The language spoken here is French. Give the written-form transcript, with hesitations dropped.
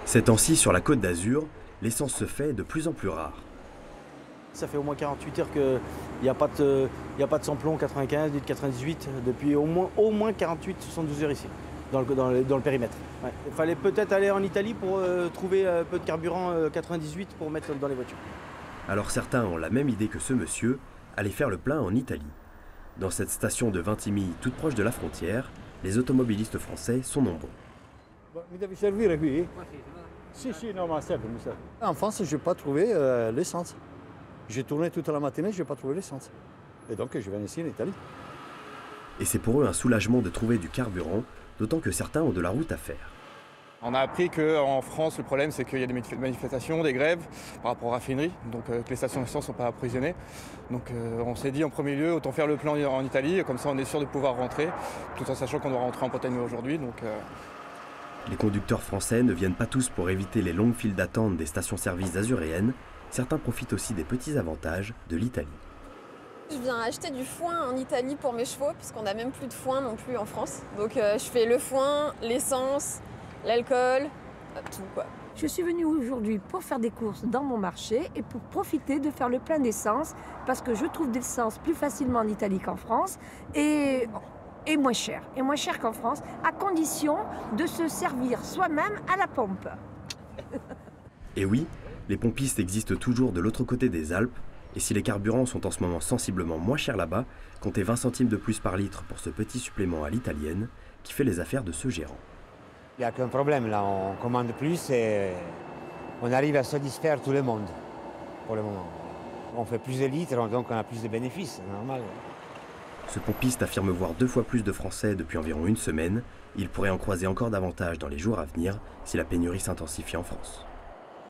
Ces temps-ci, sur la Côte d'Azur, l'essence se fait de plus en plus rare. Ça fait au moins 48 heures qu'il n'y a pas de samplon 95, ni de 98, depuis au moins 48-72 heures ici, dans le périmètre. Ouais. Il fallait peut-être aller en Italie pour trouver un peu de carburant 98 pour mettre dans les voitures. Alors certains ont la même idée que ce monsieur, aller faire le plein en Italie. Dans cette station de Vintimille, toute proche de la frontière, les automobilistes français sont nombreux. Mi devi servire qui? Si, no, ma serve, mi serve. En France, je n'ai pas trouvé l'essence. J'ai tourné toute la matinée, je n'ai pas trouvé l'essence. Et donc, je viens ici en Italie. Et c'est pour eux un soulagement de trouver du carburant, d'autant que certains ont de la route à faire. On a appris qu'en France, le problème, c'est qu'il y a des manifestations, des grèves par rapport aux raffineries, donc que les stations d'essence ne sont pas approvisionnées. Donc on s'est dit en premier lieu, autant faire le plein en Italie, comme ça on est sûr de pouvoir rentrer, tout en sachant qu'on doit rentrer en Bretagne aujourd'hui. Les conducteurs français ne viennent pas tous pour éviter les longues files d'attente des stations-service azuréennes. Certains profitent aussi des petits avantages de l'Italie. Je viens acheter du foin en Italie pour mes chevaux, puisqu'on n'a même plus de foin non plus en France. Donc je fais le foin, l'essence, l'alcool, tout quoi. Je suis venue aujourd'hui pour faire des courses dans mon marché et pour profiter de faire le plein d'essence parce que je trouve de l'essence plus facilement en Italie qu'en France et moins cher qu'en France, à condition de se servir soi-même à la pompe. Et oui, les pompistes existent toujours de l'autre côté des Alpes, et si les carburants sont en ce moment sensiblement moins chers là-bas, comptez 20 centimes de plus par litre pour ce petit supplément à l'italienne qui fait les affaires de ce gérant. Il n'y a qu'un problème là, on commande plus et on arrive à satisfaire tout le monde pour le moment. On fait plus de litres, donc on a plus de bénéfices, c'est normal. Ce pompiste affirme voir 2 fois plus de Français depuis environ une semaine. Il pourrait en croiser encore davantage dans les jours à venir si la pénurie s'intensifie en France.